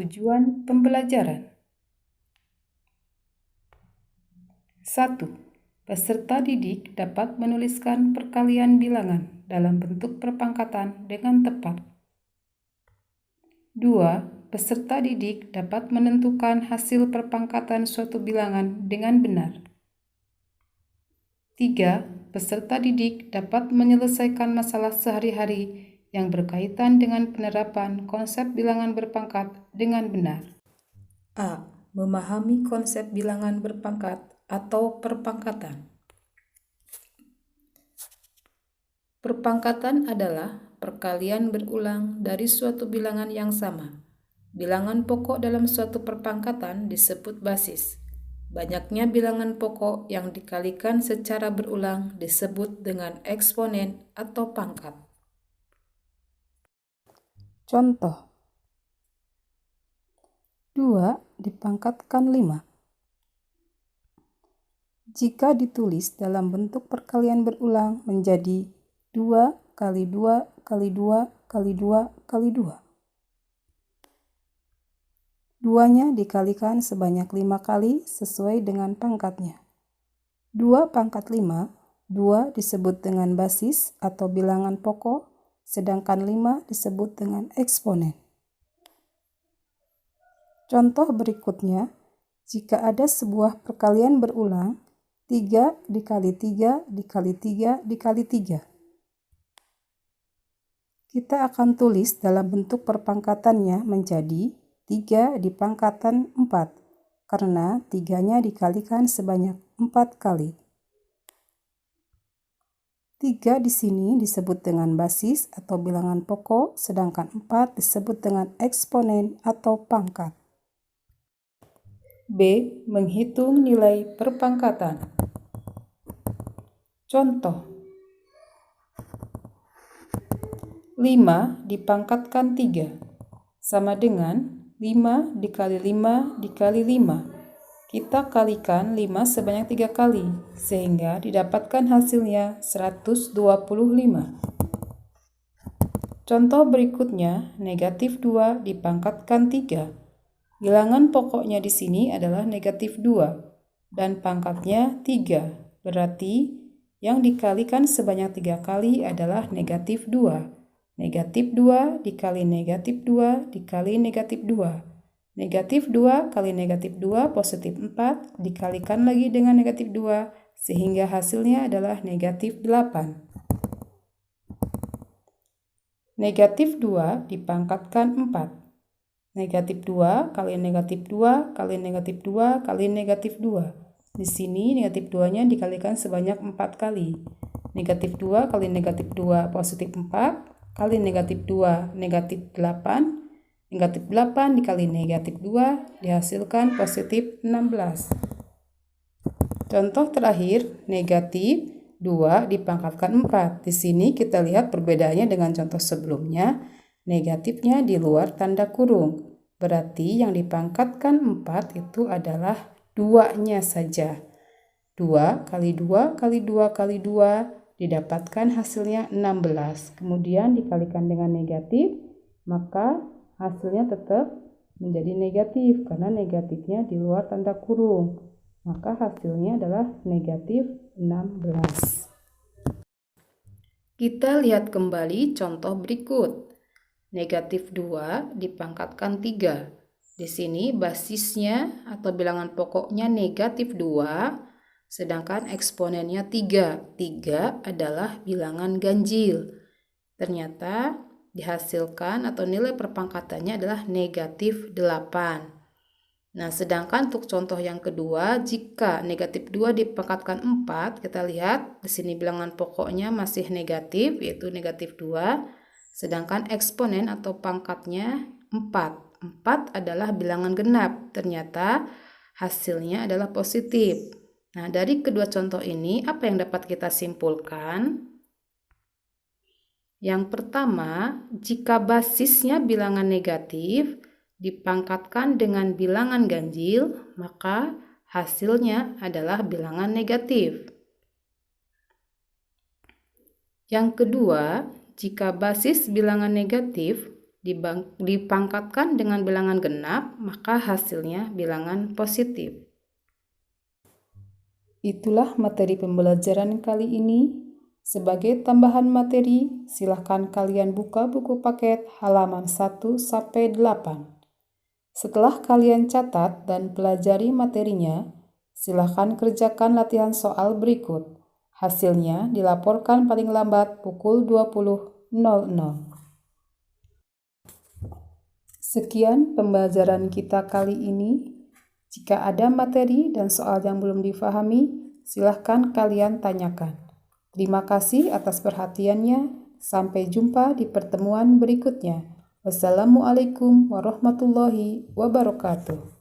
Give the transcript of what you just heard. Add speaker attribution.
Speaker 1: Tujuan pembelajaran. 1. Peserta didik dapat menuliskan perkalian bilangan dalam bentuk perpangkatan dengan tepat. 2. Peserta didik dapat menentukan hasil perpangkatan suatu bilangan dengan benar. 3. Peserta didik dapat menyelesaikan masalah sehari-hari yang berkaitan dengan penerapan konsep bilangan berpangkat dengan benar. A. Memahami konsep bilangan berpangkat atau perpangkatan. Perpangkatan adalah perkalian berulang dari suatu bilangan yang sama. Bilangan pokok dalam suatu perpangkatan disebut basis. Banyaknya bilangan pokok yang dikalikan secara berulang disebut dengan eksponen atau pangkat. Contoh: 2 dipangkatkan 5. Jika ditulis dalam bentuk perkalian berulang menjadi 2 kali 2 kali 2 kali 2 kali 2. Duanya dikalikan sebanyak 5 kali sesuai dengan pangkatnya. 2 pangkat 5, 2 disebut dengan basis atau bilangan pokok, sedangkan 5 disebut dengan eksponen. Contoh berikutnya, jika ada sebuah perkalian berulang, 3 dikali 3 dikali 3 dikali 3. Kita akan tulis dalam bentuk perpangkatannya menjadi 3 dipangkatan 4, karena 3-nya dikalikan sebanyak 4 kali. 3 di sini disebut dengan basis atau bilangan pokok, sedangkan 4 disebut dengan eksponen atau pangkat. B. Menghitung nilai perpangkatan. Contoh: 5 dipangkatkan 3 sama dengan 5 dikali 5 dikali 5. Kita kalikan 5 sebanyak 3 kali, sehingga didapatkan hasilnya 125. Contoh berikutnya, negatif 2 dipangkatkan 3. Bilangan pokoknya di sini adalah negatif 2, dan pangkatnya 3. Berarti yang dikalikan sebanyak 3 kali adalah negatif 2. Negatif 2 dikali negatif 2 dikali negatif 2. Negatif 2 kali negatif 2 positif 4 dikalikan lagi dengan negatif 2 sehingga hasilnya adalah negatif 8. Negatif 2 dipangkatkan 4. Negatif 2 kali negatif 2 kali negatif 2 kali negatif 2. Di sini negatif 2-nya dikalikan sebanyak 4 kali. Negatif 2 kali negatif 2 positif 4 kali negatif 2 negatif 8. Negatif 8 dikali negatif 2 dihasilkan positif 16. Contoh terakhir, negatif 2 dipangkatkan 4. Di sini kita lihat perbedaannya dengan contoh sebelumnya. Negatifnya di luar tanda kurung. Berarti yang dipangkatkan 4 itu adalah 2-nya saja. 2 kali 2 kali 2 kali 2 didapatkan hasilnya 16. Kemudian dikalikan dengan negatif, maka hasilnya tetap menjadi negatif karena negatifnya di luar tanda kurung. Maka hasilnya adalah negatif 16. Kita lihat kembali contoh berikut. Negatif 2 dipangkatkan 3. Di sini basisnya atau bilangan pokoknya negatif 2, sedangkan eksponennya 3. 3 adalah bilangan ganjil. Ternyata dihasilkan atau nilai perpangkatannya adalah negatif 8. Nah, sedangkan untuk contoh yang kedua, jika negatif 2 dipangkatkan 4, kita lihat di sini bilangan pokoknya masih negatif, yaitu negatif 2, sedangkan eksponen atau pangkatnya 4. 4 adalah bilangan genap, ternyata hasilnya adalah positif. Nah, dari kedua contoh ini, apa yang dapat kita simpulkan? Yang pertama, jika basisnya bilangan negatif dipangkatkan dengan bilangan ganjil, maka hasilnya adalah bilangan negatif. Yang kedua, jika basis bilangan negatif dipangkatkan dengan bilangan genap, maka hasilnya bilangan positif. Itulah materi pembelajaran kali ini. Sebagai tambahan materi, silahkan kalian buka buku paket halaman 1-8. Setelah kalian catat dan pelajari materinya, silahkan kerjakan latihan soal berikut. Hasilnya dilaporkan paling lambat pukul 20.00. Sekian pembelajaran kita kali ini. Jika ada materi dan soal yang belum difahami, silahkan kalian tanyakan. Terima kasih atas perhatiannya. Sampai jumpa di pertemuan berikutnya. Wassalamualaikum warahmatullahi wabarakatuh.